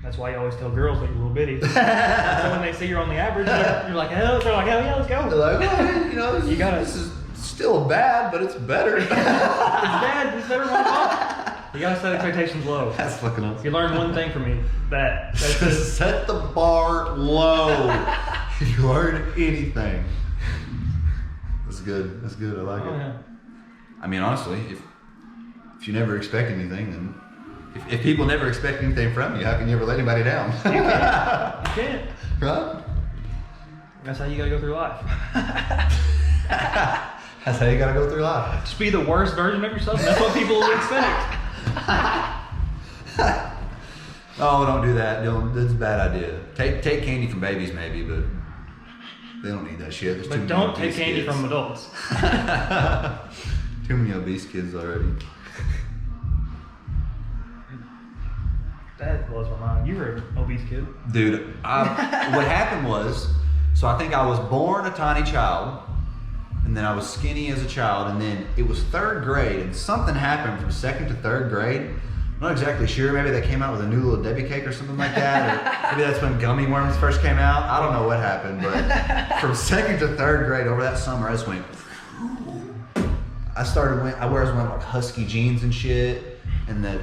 B: That's why you always tell girls that you're little bitty. So when they see you're on the average, they're like, hell yeah, let's go.
A: They're like, well,
B: You gotta-
A: this is still bad, but it's better.
B: It's bad. It's better than I thought. You gotta set expectations low.
A: That's fucking awesome.
B: If you learn one thing from me, that's
A: Just set the bar low. If you learn anything. That's good. That's good. I like it.
B: Yeah.
A: I mean, honestly, if you never expect anything, then if people never expect anything from you, how can you ever let anybody down?
B: You can't.
A: Right?
B: That's how you gotta go through life.
A: That's how you gotta go through life.
B: Just be the worst version of yourself. That's what people will expect.
A: Oh, don't do that. That's a bad idea. Take candy from babies, maybe, but they don't need that shit. There's too
B: But
A: many
B: don't take
A: obese
B: candy
A: kids.
B: from adults.
A: Too many obese kids already.
B: That blows my mind. You were an obese kid.
A: Dude, what happened was, so I think I was born a tiny child, and then I was skinny as a child, and then it was third grade, and something happened from second to third grade. I'm not exactly sure. Maybe they came out with a new little Debbie cake or something like that, or maybe that's when gummy worms first came out. I don't know what happened, but from second to third grade over that summer, I just went. I wearing like husky jeans and shit. And they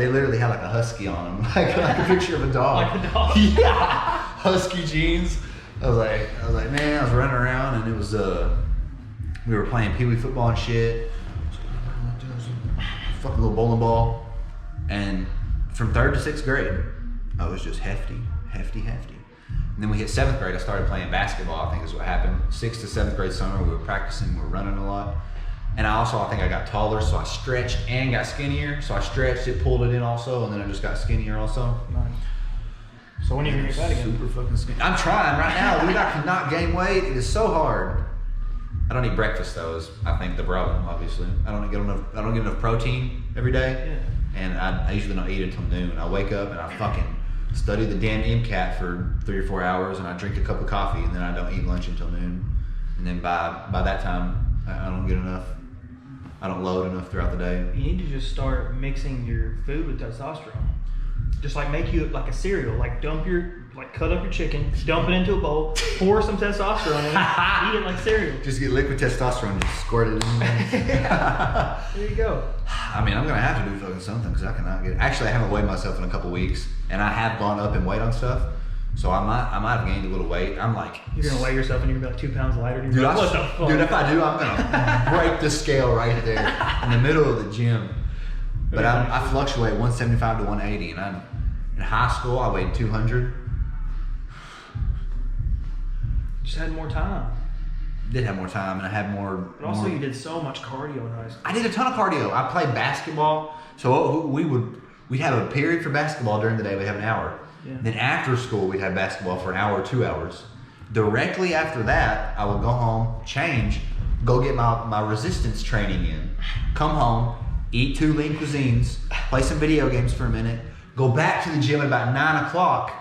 A: literally had like a husky on them, like a picture of a dog.
B: Like a dog.
A: Yeah, husky jeans. I was like, man, I was running around and it was we were playing pee wee football and shit. Fucking little bowling ball. And from third to sixth grade, I was just hefty. And then we hit seventh grade. I started playing basketball. I think is what happened. Sixth to seventh grade summer, we were practicing. We were running a lot. And I think I got taller, so I stretched and got skinnier. So I stretched it, pulled it in also, and then I just got skinnier also.
B: Nice. So when are you gonna get fat again?
A: Super fucking skinny. I'm trying right now, dude. I cannot gain weight. It is so hard. I don't eat breakfast though. Is I think the problem. Obviously, I don't get enough protein every day, and I usually don't eat until noon. I wake up and I fucking study the damn MCAT for 3 or 4 hours, and I drink a cup of coffee, and then I don't eat lunch until noon. And then by that time, I don't get enough. I don't load enough throughout the day.
B: You need to just start mixing your food with testosterone. Just like make you like a cereal. Like cut up your chicken, dump it into a bowl, pour some testosterone in it, eat it like cereal.
A: Just get liquid testosterone and just squirt it in there.
B: There you go.
A: I mean, I'm gonna have to do fucking something because I cannot get. Actually, I haven't weighed myself in a couple weeks, and I have gone up in weight on stuff. So I might have gained a little weight. I'm like,
B: you're gonna weigh yourself and you're gonna be like 2 pounds lighter. And
A: dude,
B: like, what the fuck?
A: Dude, if I do, I'm gonna break the scale right there in the middle of the gym. But I fluctuate 175 to 180, and in high school I weighed 200.
B: Just had more time.
A: Did have more time, and I had more.
B: But also, you did so much cardio in high school.
A: I did a ton of cardio. I played basketball, so we'd have a period for basketball during the day. We'd have an hour.
B: Yeah.
A: Then after school, we'd have basketball for an hour or 2 hours. Directly after that, I would go home, change, go get my resistance training in, come home, eat 2 lean cuisines, play some video games for a minute, go back to the gym at about 9 o'clock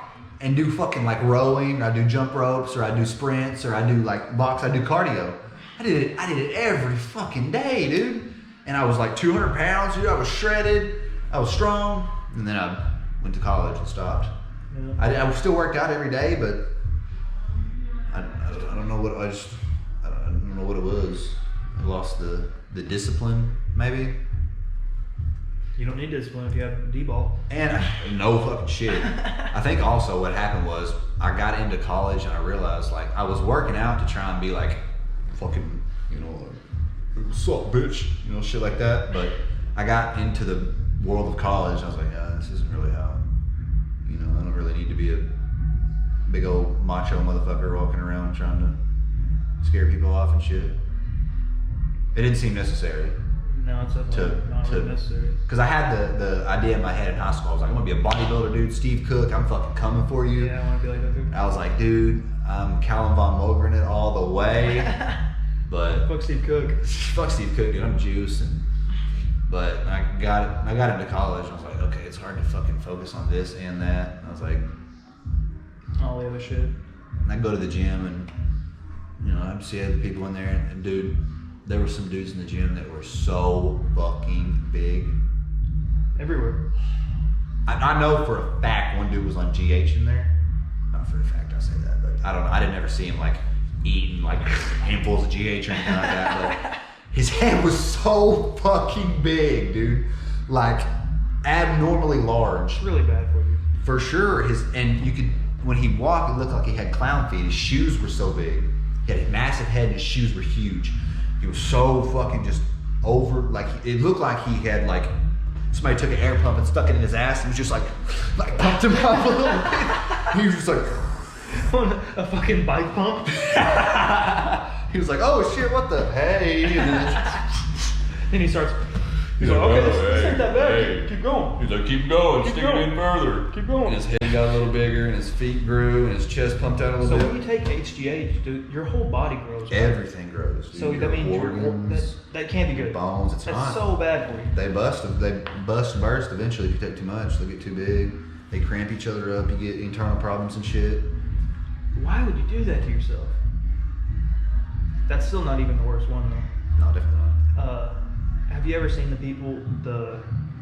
A: and do fucking like rowing, or I do jump ropes, or I do sprints, or I do like box, I do cardio. I did it every fucking day, dude. And I was like 200 pounds, dude. I was shredded, I was strong, and then I went to college and stopped. Yeah. I still worked out every day, but I don't know what I don't know what it was. I lost the discipline, maybe.
B: You don't need discipline if you have D-ball.
A: And no fucking shit. I think also what happened was I got into college and I realized like I was working out to try and be like fucking, what's up, bitch, shit like that. But I got into the world of college and I was like, this isn't really how. I don't really need to be a big old macho motherfucker walking around trying to scare people off and shit. It didn't seem necessary.
B: No, it's definitely not really necessary.
A: Because I had the idea in my head in high school. I was like, I'm going to be a bodybuilder, dude. Steve Cook, I'm fucking coming for you.
B: Yeah, I want to be like that too.
A: I was like, dude, I'm Callum Von Mogren it all the way. But
B: fuck Steve Cook.
A: Fuck Steve Cook, dude. I'm juice. But I got into college and I was like, okay, it's hard to fucking focus on this and that. And I was like,
B: all the other shit.
A: And I go to the gym and, I'd see other people in there and dude, there were some dudes in the gym that were so fucking big.
B: Everywhere.
A: I know for a fact one dude was on GH in there. Not for a fact I say that, but I don't know. I didn't ever see him like eating like handfuls of GH or anything like that. But His head was so fucking big, dude. Like abnormally large.
B: It's really bad for you.
A: For sure. And you could, when he walked, it looked like he had clown feet. His shoes were so big. He had a massive head and his shoes were huge. He was so fucking just over, like it looked like he had like somebody took an air pump and stuck it in his ass and was just like pumped him up a little bit. He was just like
B: a fucking bike pump.
A: He was like, oh shit, what the hey? And
B: then he starts. He's like, okay, this ain't that bad. Keep going.
A: He's like, keep going,
B: Keep
A: stick
B: going.
A: it in further.
B: Keep going.
A: And his head got a little bigger, and his feet grew, and his chest pumped out a little
B: So
A: bit.
B: when you take HGH, dude, your whole body grows. Right?
A: Everything grows.
B: So
A: Your
B: that means
A: organs,
B: that can't be good.
A: bones. It's
B: That's
A: not.
B: so bad for you.
A: They bust and burst eventually if you take too much. They get too big. They cramp each other up. You get internal problems and shit.
B: Why would you do that to yourself? That's still not even the worst one though.
A: No, definitely not.
B: Have you ever seen the people,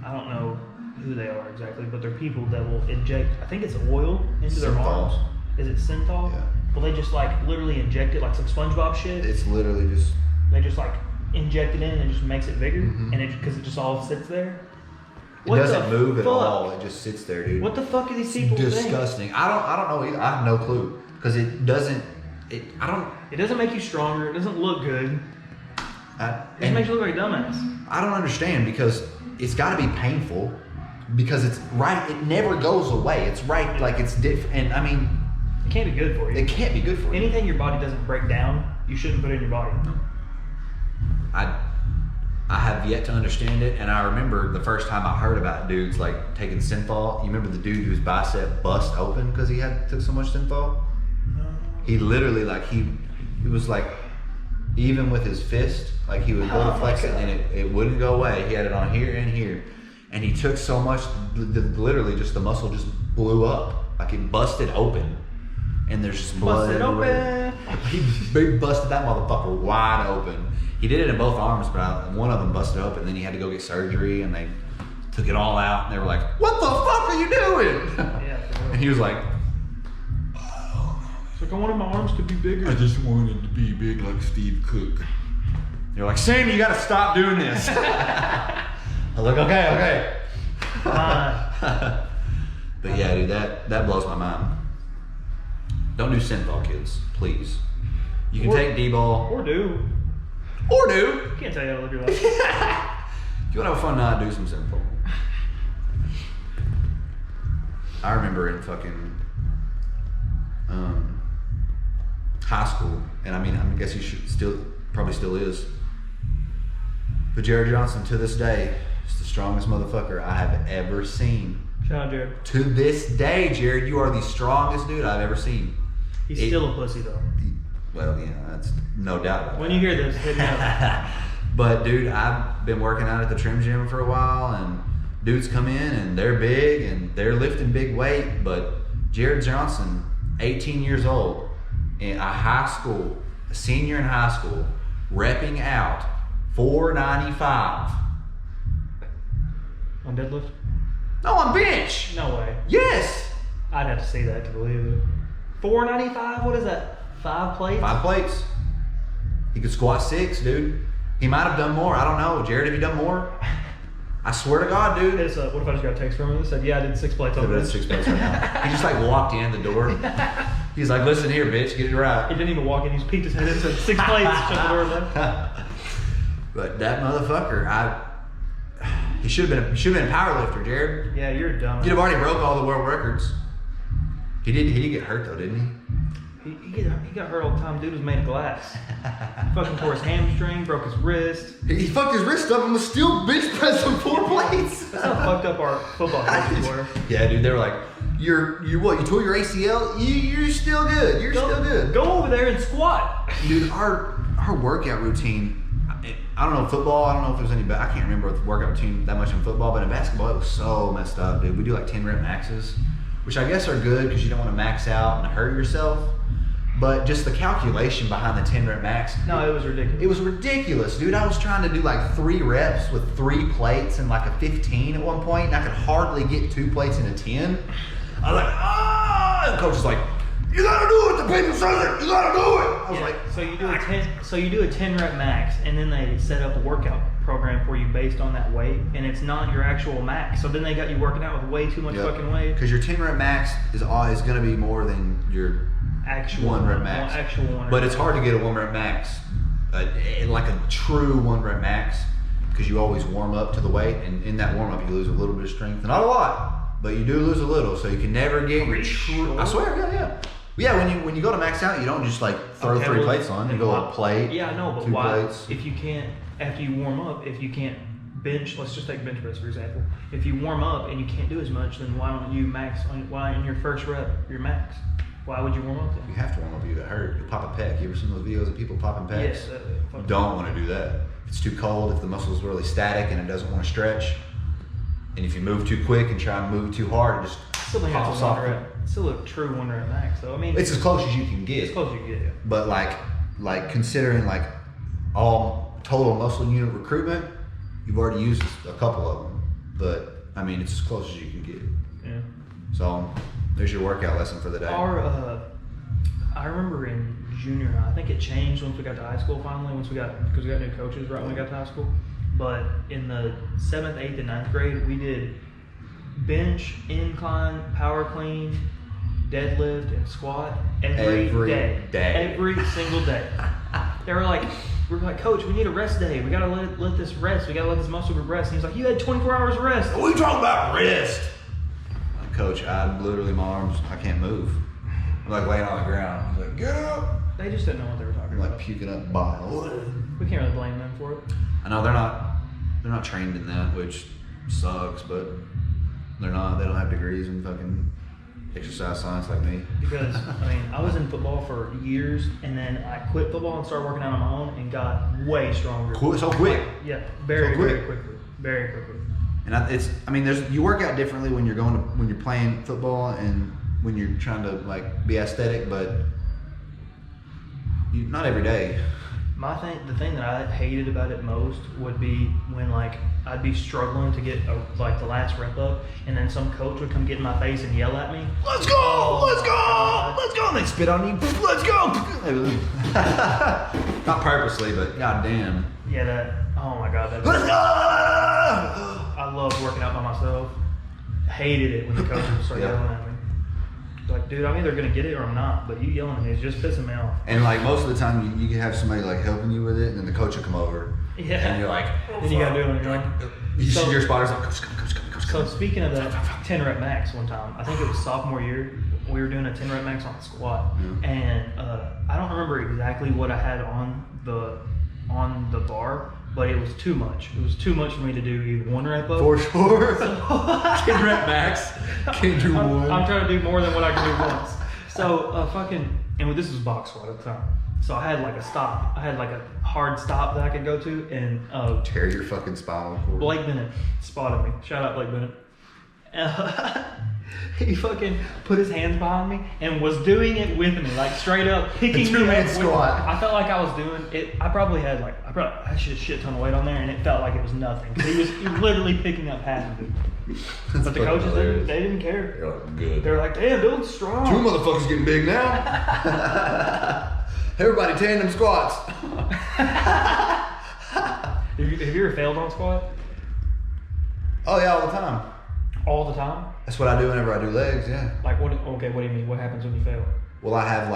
B: I don't know who they are exactly, but they're people that will inject, I think it's oil into their
A: Synthol.
B: arms. Is it synthol?
A: Yeah.
B: Well, they just like literally inject it like some SpongeBob shit.
A: It's literally just.
B: They just like inject it in and it just makes it bigger,
A: Mhm.
B: and because it just all sits there.
A: It
B: What
A: doesn't
B: the
A: move at
B: fuck?
A: all. It just sits there, dude.
B: What the fuck are these people think?
A: Disgusting. I don't know either. I have no clue because it doesn't. I don't.
B: It doesn't make you stronger. It doesn't look good.
A: I,
B: It just
A: and
B: makes you look like a dumbass.
A: I don't understand because it's got to be painful because it's right. It never goes away. It's right. Like it's different. And I mean,
B: It can't be good for you.
A: it can't be good for you.
B: Anything your body doesn't break down, you shouldn't put it in your body.
A: I have yet to understand it, and I remember the first time I heard about dudes like taking synthol. You remember the dude whose bicep bust open because he took so much synthol? He literally he was like, even with his fist, like he would go
B: Oh
A: to
B: my
A: flex it
B: God.
A: and it wouldn't go away. He had it on here and here, and he took so much, literally just the muscle just blew up, like it busted open, and there's just blood
B: Busted
A: everywhere.
B: open.
A: He busted that motherfucker wide open. He did it in both arms, but one of them busted open. Then he had to go get surgery, and they took it all out. And they were like, "What the fuck are you doing?"
B: Yeah, for real.
A: And he was like,
B: It's like I wanted my arms to be bigger.
A: "I just wanted to be big like Steve Cook." They're like, "Sam, you got to stop doing this." I was like, "Okay."
B: Fine.
A: But yeah, dude, that blows my mind. Don't do synthol, kids, please. You can
B: Or-
A: take D-ball
B: Or do.
A: or do.
B: You can't tell you how to live your life.
A: If you want to have fun night, do some synthol. I remember in fucking high school, and I guess he probably still is. But Jared Johnson, to this day, is the strongest motherfucker I have ever seen.
B: Shout out, Jared.
A: To this day, Jared, you are the strongest dude I've ever seen.
B: He's
A: It-
B: still a pussy though.
A: Well, yeah, that's no doubt about
B: When
A: that.
B: you hear this, hit me up.
A: But dude, I've been working out at the trim gym for a while, and dudes come in and they're big and they're lifting big weight. But Jared Johnson, 18 years old, in a senior in high school, repping out 495.
B: On deadlift?
A: No, on bench.
B: No way.
A: Yes,
B: I'd have to see that to believe it. 495? What is that? 5 plates?
A: 5 plates. He could squat 6, dude. He might have done more. I don't know. Jared, have you done more? I swear to God, dude.
B: What if I just got a text from him that said, yeah, I did 6 plates on
A: That's
B: this?
A: 6 plates right now. He just walked in the door. He's like, "Listen here, bitch, get it
B: He
A: right."
B: didn't even walk in. He just peeked his head in and said, 6 plates. Shut the door left.
A: But that motherfucker, he should have been a power lifter, Jared.
B: Yeah, you're dumb.
A: You'd have already broke all the world records. He did get hurt though, didn't he?
B: He got hurt all the time. Dude was made of glass. Fucking tore his hamstring, broke his wrist.
A: He fucked his wrist up and was still bench pressing 4 plates.
B: That's how fucked up our football coaches were.
A: Yeah, dude, they were like, "You what? You tore your ACL? You're still good. You're still good."
B: Go over there and squat.
A: Dude, our workout routine, I don't know football, I don't know if there's any, I can't remember the workout routine that much in football, but in basketball it was so messed up, dude. We do 10 rep maxes, which I guess are good because you don't want to max out and hurt yourself, but just the calculation behind the 10 rep max.
B: No, it was ridiculous.
A: It was ridiculous, dude. I was trying to do 3 reps with 3 plates and a 15 at one point, and I could hardly get 2 plates in a 10. I was like, ah! And the coach was like, You gotta do it. The paper says it. You gotta do it. I was like,
B: so you do a 10 rep max, and then they set up a workout program for you based on that weight, and it's not your actual max. So then they got you working out with way too much fucking weight.
A: Because your 10 rep max is gonna be more than your
B: Actual
A: 1 rep max.
B: Actual 1 rep.
A: But it's hard to get a 1 rep max, like a true 1 rep max, because you always warm up to the weight, and in that warm up you lose a little bit of strength, not a lot, but you do lose a little. So you can never get your true. I swear, yeah. When you go to max out, you don't just like throw 3 plates on. You go a plate.
B: Yeah, I know, but
A: 2
B: why?
A: plates.
B: If you can't, after you warm up, if you can't bench, let's just take bench press for example. If you warm up and you can't do as much, then why don't you max? Why in your first rep your max? Why would you warm up then?
A: You have to warm up. You get hurt. You pop a pec. You ever seen those videos of people popping pecs?
B: Yes.
A: You don't want to do that. If it's too cold, if the muscle is really static and it doesn't want to stretch, and if you move too quick and try and move too hard, it just
B: Still think
A: pops
B: that's
A: off.
B: still a true 1 rep max. So I mean,
A: It's as close as you can get.
B: as close as you get. Yeah.
A: But like considering like all total muscle unit recruitment, you've already used a couple of them. But I mean, it's as close as you can get.
B: Yeah.
A: So there's your workout lesson for the day.
B: I remember in junior high, I think it changed once we got to high school finally, because we got new coaches right when we got to high school. But in the 7th, 8th, and 9th grade, we did bench, incline, power clean, deadlift, and squat every day. Every single day. We were like, Coach, we need a rest day. We gotta let this rest. We gotta let this muscle group rest. And he's like, you had 24 hours of rest.
A: What are you talking about rest? Coach, I literally, my arms, I can't move. I'm like laying on the ground. He's like, get up.
B: They just didn't know what they were talking
A: I'm
B: about.
A: like puking up bile.
B: We can't really blame them for it.
A: I know they're not trained in that, which sucks, but they don't have degrees in fucking exercise science like me.
B: Because, I mean, I was in football for years, and then I quit football and started working out on my own and got way stronger.
A: So quick.
B: Yeah, very
A: quick.
B: quickly. Very quickly.
A: And you work out differently when you're playing football and when you're trying to like be aesthetic, but not every day.
B: The thing that I hated about it most would be when like I'd be struggling to get like the last rep up, and then some coach would come get in my face and yell at me.
A: Let's go! Let's go! And they spit on you. Let's go! Not purposely, but goddamn.
B: Yeah, oh my god,
A: Let's go!
B: I loved working out by myself. Hated it when the coach would start yelling at me. Like, dude, I'm either gonna get it or I'm not. But you yelling at me is just pissing me off.
A: And like most of the time, you can have somebody like helping you with it, and then the coach will come over.
B: Yeah.
A: And you're like,
B: then you gotta do it. And you're like,
A: your spotter's like, coach, come.
B: So speaking of that 10 rep max, one time I think it was sophomore year, we were doing a 10 rep max on the squat, and I don't remember exactly what I had on the bar. But it was too much. It was too much for me to do even 1 rep up.
A: For sure. 10 rep max. Can't do one.
B: I'm trying to do more than what I can do once. So and this was box squat at the time. So I had like a stop. I had like a hard stop that I could go to, and
A: tear your fucking spinal cord.
B: Blake Bennett spotted me. Shout out Blake Bennett. He fucking put his hands behind me and was doing it with me, like straight up picking me up.
A: Squat.
B: I felt like I was doing it. I probably had a shit ton of weight on there, and it felt like it was nothing. He was literally picking up half of it. But the coaches didn't care.
A: You're like, good.
B: They're like, damn, Bill's strong.
A: 2 motherfuckers getting big now. Everybody tandem squats.
B: Have you ever failed on squat?
A: Oh yeah, all the time.
B: All the time?
A: That's what I do whenever I do legs, yeah.
B: Like what? Okay, what do you mean? What happens when you fail?
A: Well, I have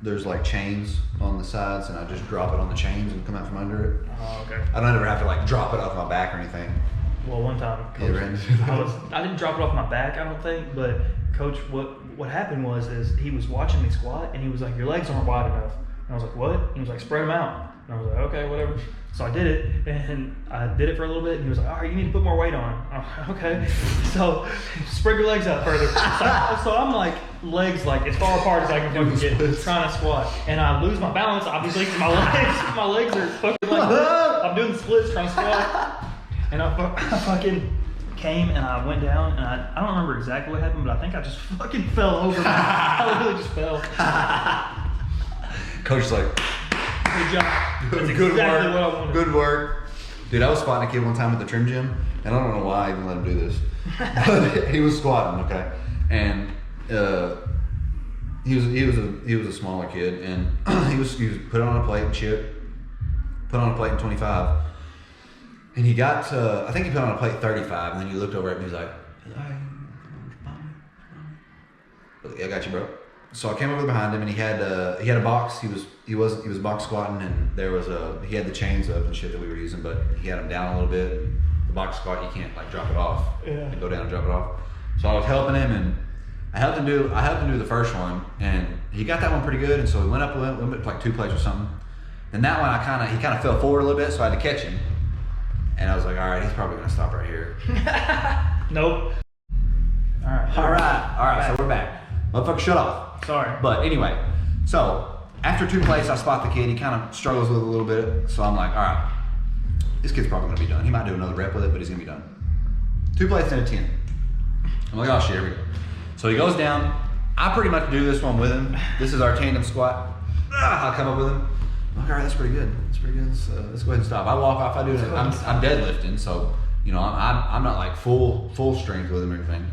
A: there's chains on the sides, and I just drop it on the chains and come out from under it.
B: Oh, okay.
A: I don't ever have to drop it off my back or anything.
B: Well, one time,
A: Coach,
B: I didn't drop it off my back, I don't think, but Coach, what happened was he was watching me squat, and he was like, your legs aren't wide enough. And I was like, what? And he was like, spread them out. And I was like, okay, whatever. So I did it, and I did it for a little bit, and he was like, all right, you need to put more weight on. Okay. So spread your legs out further. So I'm legs as far apart as I can fucking get, trying to squat. And I lose my balance, obviously, because my legs are fucking I'm doing splits trying to squat. And I fucking came, and I went down, and I don't remember exactly what happened, but I think I just fucking fell over. I literally just fell.
A: Coach's like,
B: good job. That's
A: good
B: exactly
A: work.
B: What I wanted.
A: Good work. Dude, I was spotting a kid one time at the trim gym, and I don't know why I even let him do this. But he was squatting, okay? And he was a smaller kid, and he was put on a plate and chip, put on a plate in 25, and he got I think he put on a plate 35, and then he looked over at me, he's like, I got you, bro. So I came over behind him, and he had a box. He was box squatting, and he had the chains up and shit that we were using, but he had him down a little bit. And the box squat, you can't like drop it off and go down and drop it off. So I was helping him, and I helped him do the first one, and he got that one pretty good. And so he went up like 2 plates or something. And that one, he kind of fell forward a little bit, so I had to catch him. And I was like, all right, he's probably gonna stop right here.
B: Nope. All
A: right. So we're back. Motherfucker, shut off.
B: Sorry.
A: But anyway, so after 2 plates, I spot the kid. He kind of struggles with it a little bit. So I'm like, all right, this kid's probably gonna be done. He might do another rep with it, but he's gonna be done. 2 plates and a 10. I'm like, oh shit, here we go. So he goes down. I pretty much do this one with him. This is our tandem squat. I come up with him. I'm like, all right, that's pretty good. That's pretty good. Let's go ahead and stop. I walk off. I do it. I'm deadlifting, so I'm not like full strength with him or anything.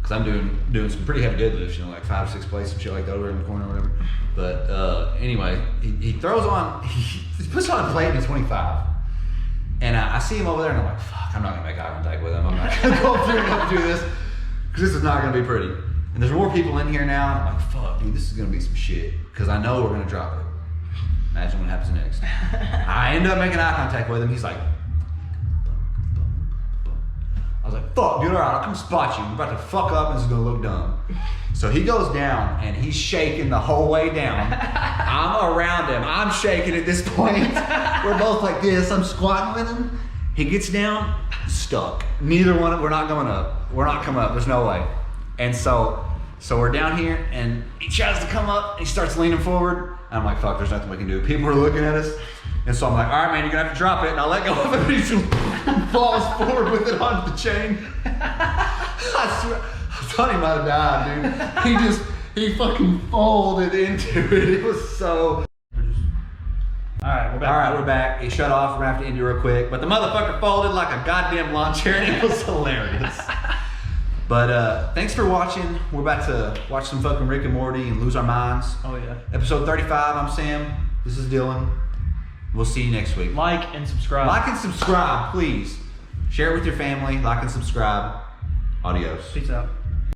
A: Cause I'm doing some pretty heavy deadlifts, like 5 or 6 plates, some shit like that over in the corner or whatever. But anyway, he throws on, he puts on a plate in 25, and I see him over there, and I'm like, fuck, I'm not gonna make eye contact with him. I'm not gonna go up and do this, cause this is not gonna be pretty. And there's more people in here now, and I'm like, fuck, dude, this is gonna be some shit, cause I know we're gonna drop it. Imagine what happens next. I end up making eye contact with him. He's like. I was like, fuck, dude, all right, I'll come spot you. We're about to fuck up and this is gonna look dumb. So he goes down and he's shaking the whole way down. I'm around him, I'm shaking at this point. We're both like this, I'm squatting with him. He gets down, stuck. Neither one, we're not going up. We're not coming up, there's no way. And so we're down here and he tries to come up, and he starts leaning forward. And I'm like, fuck, there's nothing we can do. People are looking at us. And so I'm like, all right, man, you're gonna have to drop it. And I let go of it, and he just falls forward with it onto the chain. I swear, I thought he might have died, dude. He fucking folded into it. It was so.
B: All right,
A: we're back. He shut off. We're gonna have to end it real quick. But the motherfucker folded like a goddamn lawn chair, and it was hilarious. But thanks for watching. We're about to watch some fucking Rick and Morty and lose our minds.
B: Oh yeah.
A: Episode 35. I'm Sam. This is Dylan. We'll see you next week.
B: Like and subscribe.
A: Like and subscribe, please. Share it with your family. Like and subscribe. Adios.
B: Peace out.